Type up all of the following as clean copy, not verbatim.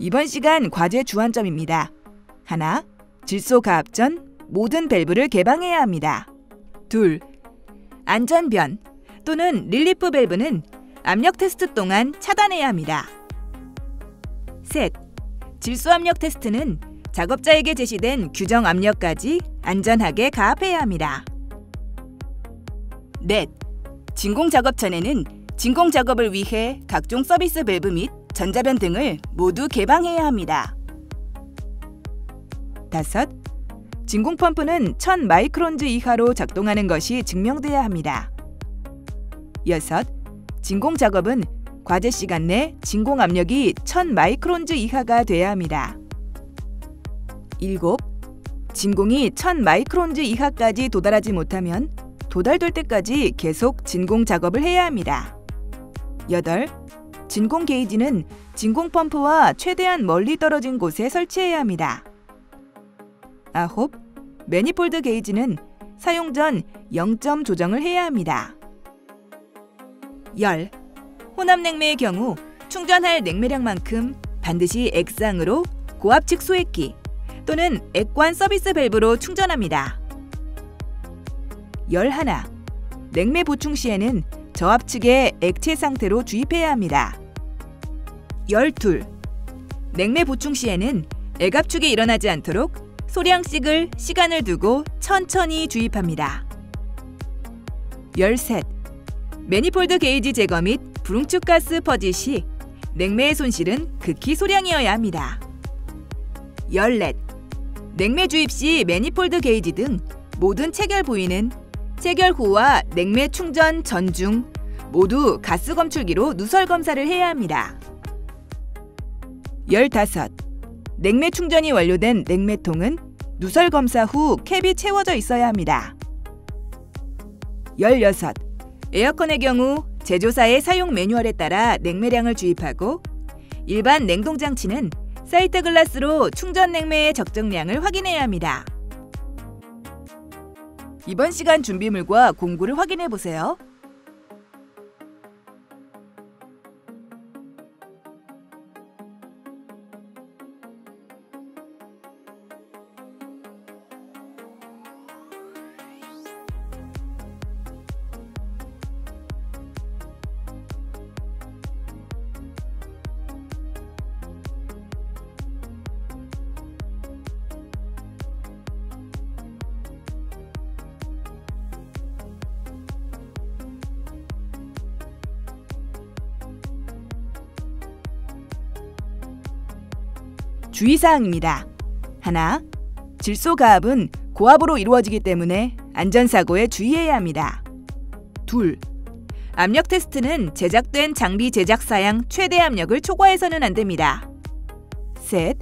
이번 시간 과제 주안점입니다. 하나, 질소 가압 전 모든 밸브를 개방해야 합니다. 둘, 안전변 또는 릴리프 밸브는 압력 테스트 동안 차단해야 합니다. 셋, 질소 압력 테스트는 작업자에게 제시된 규정 압력까지 안전하게 가압해야 합니다. 넷, 진공 작업 전에는 진공 작업을 위해 각종 서비스 밸브 및 전자변 등을 모두 개방해야 합니다. 다섯, 진공 펌프는 1000 마이크론즈 이하로 작동하는 것이 증명돼야 합니다. 여섯, 진공 작업은 과제 시간 내 진공 압력이 1000 마이크론즈 이하가 돼야 합니다. 일곱, 진공이 1000 마이크론즈 이하까지 도달하지 못하면 도달될 때까지 계속 진공 작업을 해야 합니다. 여덟, 진공 게이지는 진공 펌프와 최대한 멀리 떨어진 곳에 설치해야 합니다. 아홉, 매니폴드 게이지는 사용 전 0점 조정을 해야 합니다. 열, 혼합 냉매의 경우 충전할 냉매량만큼 반드시 액상으로 고압측 소액기 또는 액관 서비스 밸브로 충전합니다. 11. 냉매 보충 시에는 저압측의 액체 상태로 주입해야 합니다. 12. 냉매 보충 시에는 액압축이 일어나지 않도록 소량씩을 시간을 두고 천천히 주입합니다. 13. 매니폴드 게이지 제거 및 불응축 가스 퍼지 시 냉매의 손실은 극히 소량이어야 합니다. 14. 냉매 주입 시 매니폴드 게이지 등 모든 체결 부위는 체결 후와 냉매 충전 전중 모두 가스 검출기로 누설 검사를 해야 합니다. 15. 냉매 충전이 완료된 냉매통은 누설 검사 후 캡이 채워져 있어야 합니다. 16. 에어컨의 경우 제조사의 사용 매뉴얼에 따라 냉매량을 주입하고 일반 냉동장치는 사이트 글라스로 충전 냉매의 적정량을 확인해야 합니다. 이번 시간 준비물과 공구를 확인해 보세요. 주의사항입니다. 하나, 질소 가압은 고압으로 이루어지기 때문에 안전사고에 주의해야 합니다. 둘, 압력 테스트는 제작된 장비 제작 사양 최대 압력을 초과해서는 안 됩니다. 셋,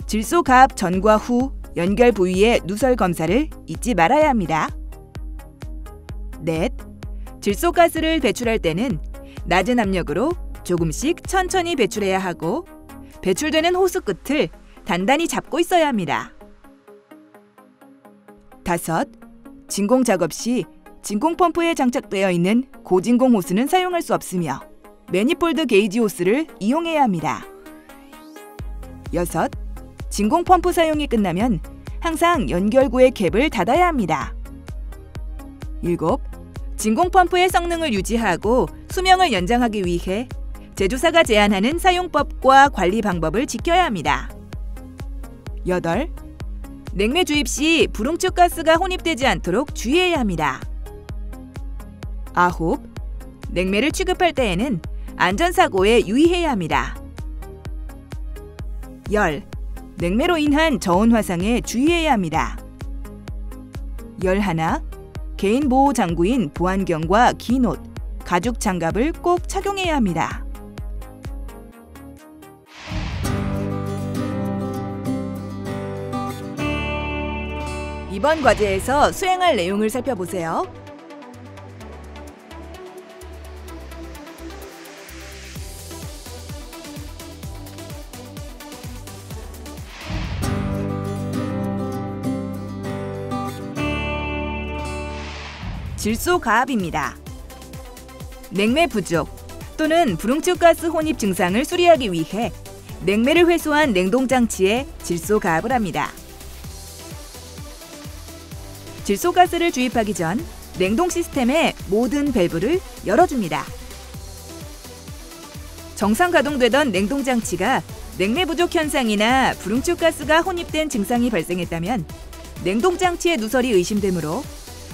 질소 가압 전과 후 연결 부위의 누설 검사를 잊지 말아야 합니다. 넷, 질소 가스를 배출할 때는 낮은 압력으로 조금씩 천천히 배출해야 하고 배출되는 호스 끝을 단단히 잡고 있어야 합니다. 다섯, 진공 작업 시 진공 펌프에 장착되어 있는 고진공 호스는 사용할 수 없으며 매니폴드 게이지 호스를 이용해야 합니다. 여섯, 진공 펌프 사용이 끝나면 항상 연결구의 캡을 닫아야 합니다. 일곱, 진공 펌프의 성능을 유지하고 수명을 연장하기 위해 제조사가 제안하는 사용법과 관리 방법을 지켜야 합니다. 8. 냉매 주입 시 불응축 가스가 혼입되지 않도록 주의해야 합니다. 9. 냉매를 취급할 때에는 안전사고에 유의해야 합니다. 10. 냉매로 인한 저온 화상에 주의해야 합니다. 11. 개인 보호 장구인 보안경과 긴 옷, 가죽 장갑을 꼭 착용해야 합니다. 이번 과제에서 수행할 내용을 살펴보세요. 질소 가압입니다. 냉매 부족 또는 불응축 가스 혼입 증상을 수리하기 위해 냉매를 회수한 냉동장치에 질소 가압을 합니다. 질소가스를 주입하기 전 냉동 시스템의 모든 밸브를 열어줍니다. 정상 가동되던 냉동장치가 냉매 부족 현상이나 불응축 가스가 혼입된 증상이 발생했다면 냉동장치의 누설이 의심되므로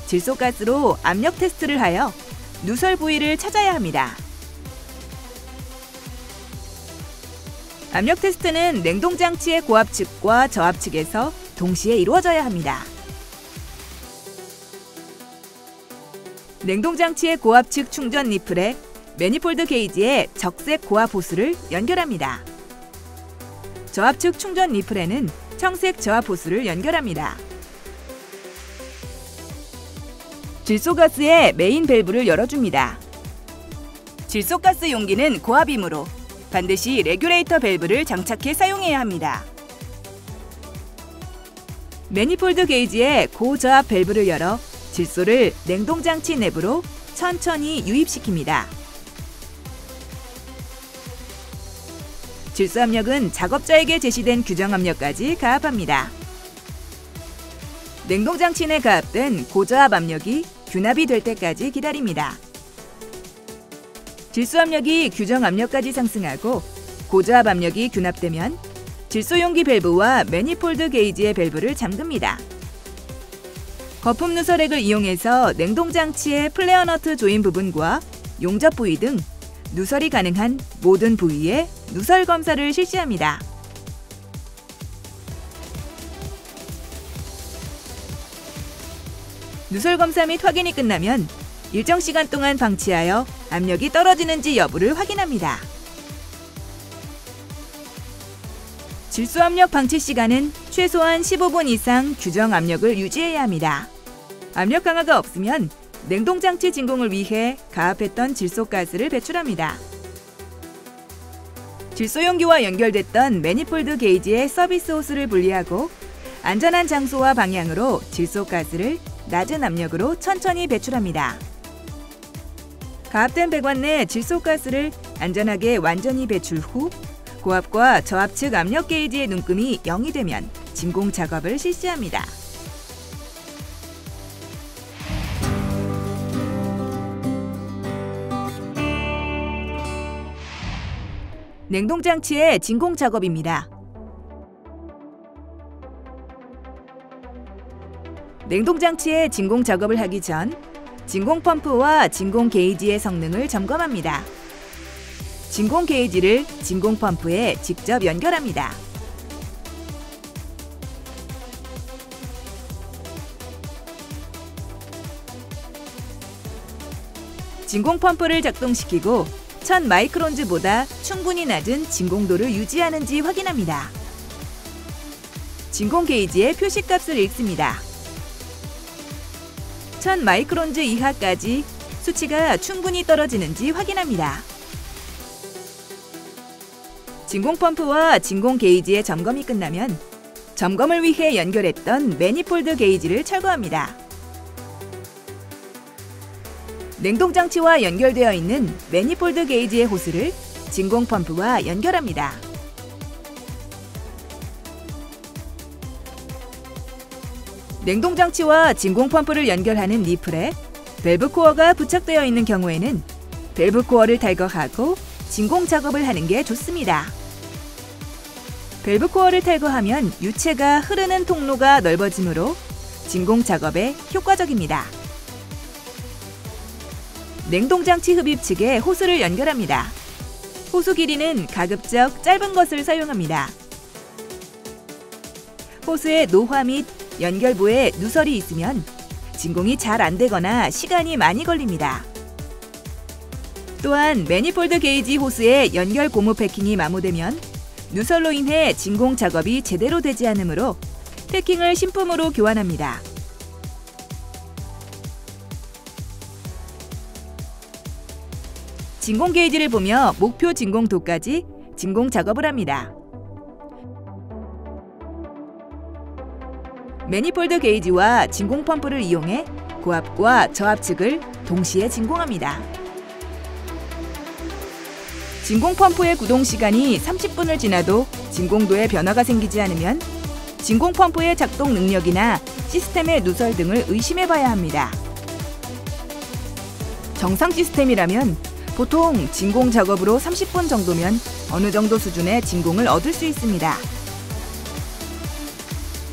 질소가스로 압력 테스트를 하여 누설 부위를 찾아야 합니다. 압력 테스트는 냉동장치의 고압측과 저압측에서 동시에 이루어져야 합니다. 냉동장치의 고압측 충전 니플에 매니폴드 게이지에 적색 고압 호스를 연결합니다. 저압측 충전 니플에는 청색 저압 호스를 연결합니다. 질소가스의 메인 밸브를 열어줍니다. 질소가스 용기는 고압이므로 반드시 레귤레이터 밸브를 장착해 사용해야 합니다. 매니폴드 게이지의 고저압 밸브를 열어 질소를 냉동장치 내부로 천천히 유입시킵니다. 질소 압력은 작업자에게 제시된 규정 압력까지 가압합니다. 냉동장치 내 가압된 고저압 압력이 균합이 될 때까지 기다립니다. 질소 압력이 규정 압력까지 상승하고 고저압 압력이 균합되면 질소 용기 밸브와 매니폴드 게이지의 밸브를 잠깁니다. 거품 누설액을 이용해서 냉동장치의 플레어 너트 조인 부분과 용접 부위 등 누설이 가능한 모든 부위에 누설 검사를 실시합니다. 누설 검사 및 확인이 끝나면 일정 시간 동안 방치하여 압력이 떨어지는지 여부를 확인합니다. 질소 압력 방치 시간은 최소한 15분 이상 규정 압력을 유지해야 합니다. 압력 강화가 없으면 냉동장치 진공을 위해 가압했던 질소가스를 배출합니다. 질소용기와 연결됐던 매니폴드 게이지의 서비스 호스를 분리하고 안전한 장소와 방향으로 질소가스를 낮은 압력으로 천천히 배출합니다. 가압된 배관 내 질소가스를 안전하게 완전히 배출 후 고압과 저압측 압력 게이지의 눈금이 0이 되면 진공 작업을 실시합니다. 냉동장치의 진공 작업입니다. 냉동장치의 진공 작업을 하기 전 진공 펌프와 진공 게이지의 성능을 점검합니다. 진공 게이지를 진공 펌프에 직접 연결합니다. 진공 펌프를 작동시키고 1000 마이크론즈보다 충분히 낮은 진공도를 유지하는지 확인합니다. 진공 게이지의 표시값을 읽습니다. 1000 마이크론즈 이하까지 수치가 충분히 떨어지는지 확인합니다. 진공 펌프와 진공 게이지의 점검이 끝나면 점검을 위해 연결했던 매니폴드 게이지를 철거합니다. 냉동장치와 연결되어 있는 매니폴드 게이지의 호스를 진공 펌프와 연결합니다. 냉동장치와 진공 펌프를 연결하는 니플에 밸브 코어가 부착되어 있는 경우에는 밸브 코어를 탈거하고 진공 작업을 하는 게 좋습니다. 밸브 코어를 탈거하면 유체가 흐르는 통로가 넓어지므로 진공 작업에 효과적입니다. 냉동장치 흡입 측에 호스를 연결합니다. 호수 길이는 가급적 짧은 것을 사용합니다. 호스의 노화 및 연결부에 누설이 있으면 진공이 잘 안 되거나 시간이 많이 걸립니다. 또한 매니폴드 게이지 호스의 연결 고무 패킹이 마모되면 누설로 인해 진공 작업이 제대로 되지 않으므로 패킹을 신품으로 교환합니다. 진공 게이지를 보며 목표 진공도까지 진공 작업을 합니다. 매니폴드 게이지와 진공 펌프를 이용해 고압과 저압측을 동시에 진공합니다. 진공 펌프의 구동 시간이 30분을 지나도 진공도에 변화가 생기지 않으면 진공 펌프의 작동 능력이나 시스템의 누설 등을 의심해 봐야 합니다. 정상 시스템이라면 보통 진공 작업으로 30분 정도면 어느 정도 수준의 진공을 얻을 수 있습니다.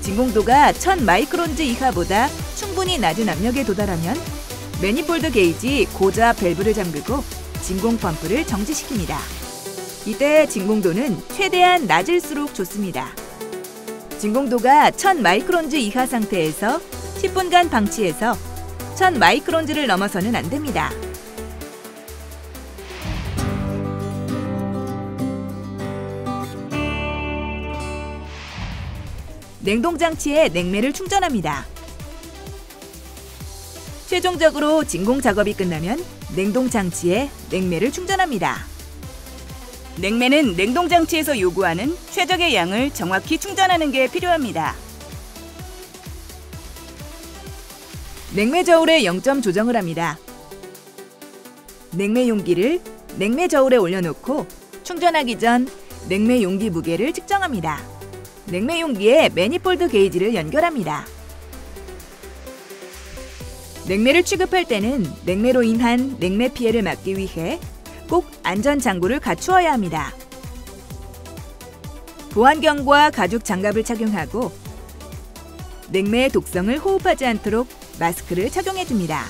진공도가 1000 마이크론즈 이하보다 충분히 낮은 압력에 도달하면 매니폴드 게이지 고자 밸브를 잠그고 진공 펌프를 정지시킵니다. 이때 진공도는 최대한 낮을수록 좋습니다. 진공도가 1000 마이크론즈 이하 상태에서 10분간 방치해서 1000 마이크론즈를 넘어서는 안 됩니다. 냉동장치에 냉매를 충전합니다. 최종적으로 진공 작업이 끝나면 냉동장치에 냉매를 충전합니다. 냉매는 냉동장치에서 요구하는 최적의 양을 정확히 충전하는 게 필요합니다. 냉매 저울에 0점 조정을 합니다. 냉매 용기를 냉매 저울에 올려놓고 충전하기 전 냉매 용기 무게를 측정합니다. 냉매 용기에 매니폴드 게이지를 연결합니다. 냉매를 취급할 때는 냉매로 인한 냉매 피해를 막기 위해 꼭 안전장구를 갖추어야 합니다. 보안경과 가죽 장갑을 착용하고 냉매의 독성을 호흡하지 않도록 마스크를 착용해줍니다.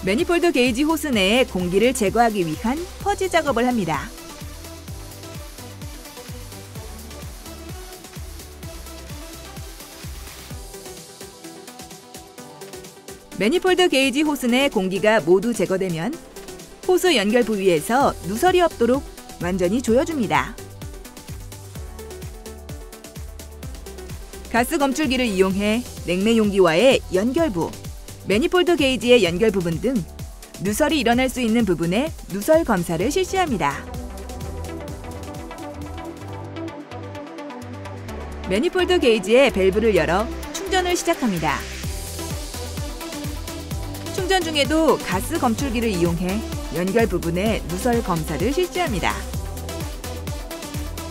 매니폴드 게이지 호스 내에 공기를 제거하기 위한 퍼지 작업을 합니다. 매니폴드 게이지 호스 내 공기가 모두 제거되면 호스 연결 부위에서 누설이 없도록 완전히 조여줍니다. 가스 검출기를 이용해 냉매 용기와의 연결부, 매니폴드 게이지의 연결 부분 등 누설이 일어날 수 있는 부분에 누설 검사를 실시합니다. 매니폴드 게이지의 밸브를 열어 충전을 시작합니다. 충전 중에도 가스 검출기를 이용해 연결 부분에 누설 검사를 실시합니다.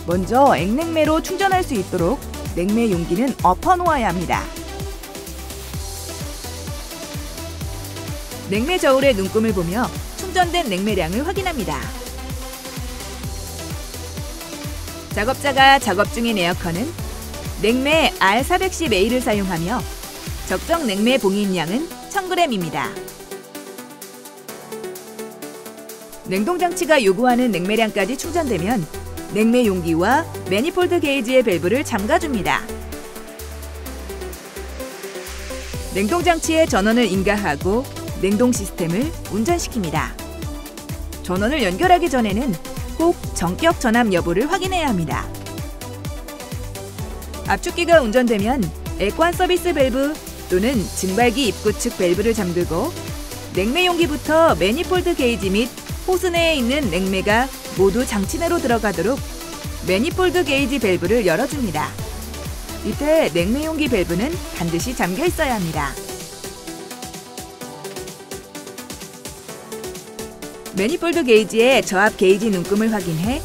먼저 액냉매로 충전할 수 있도록 냉매 용기는 엎어놓아야 합니다. 냉매 저울의 눈금을 보며 충전된 냉매량을 확인합니다. 작업자가 작업 중인 에어컨은 냉매 R410A를 사용하며 적정 냉매 봉인량은 1000g입니다. 냉동장치가 요구하는 냉매량까지 충전되면 냉매 용기와 매니폴드 게이지의 밸브를 잠가줍니다. 냉동장치에 전원을 인가하고 냉동 시스템을 운전시킵니다. 전원을 연결하기 전에는 꼭 전격 전압 여부를 확인해야 합니다. 압축기가 운전되면 액관 서비스 밸브 또는 증발기 입구 측 밸브를 잠그고 냉매 용기부터 매니폴드 게이지 및 호스 내에 있는 냉매가 모두 장치 내로 들어가도록 매니폴드 게이지 밸브를 열어줍니다. 이때 냉매 용기 밸브는 반드시 잠겨 있어야 합니다. 매니폴드 게이지의 저압 게이지 눈금을 확인해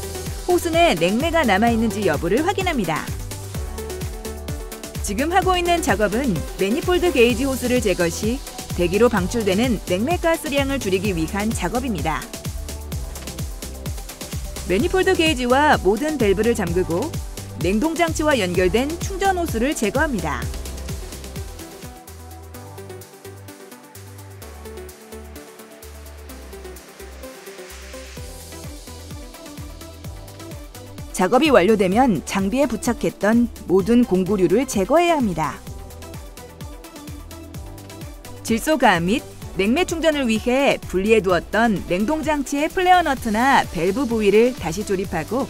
호스 내 냉매가 남아있는지 여부를 확인합니다. 지금 하고 있는 작업은 매니폴드 게이지 호스를 제거 시 대기로 방출되는 냉매 가스량을 줄이기 위한 작업입니다. 매니폴드 게이지와 모든 밸브를 잠그고 냉동장치와 연결된 충전 호스를 제거합니다. 작업이 완료되면 장비에 부착했던 모든 공구류를 제거해야 합니다. 질소 가압 및 냉매 충전을 위해 분리해두었던 냉동장치의 플레어 너트나 밸브 부위를 다시 조립하고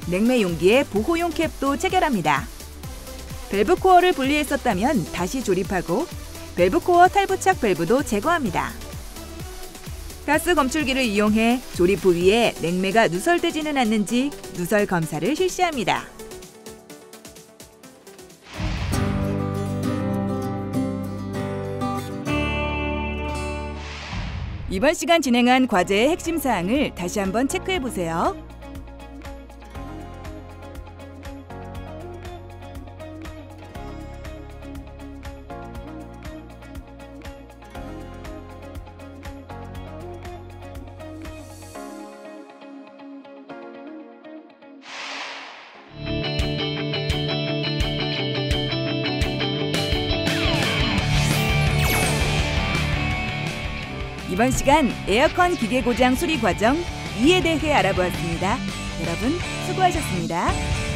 냉매 용기에 보호용 캡도 체결합니다. 밸브 코어를 분리했었다면 다시 조립하고 밸브 코어 탈부착 밸브도 제거합니다. 가스 검출기를 이용해 조립 부위에 냉매가 누설되지는 않는지 누설 검사를 실시합니다. 이번 시간 진행한 과제의 핵심 사항을 다시 한번 체크해 보세요. 이번 시간 에어컨 기계 고장 수리 과정 2에 대해 알아보았습니다. 여러분 수고하셨습니다.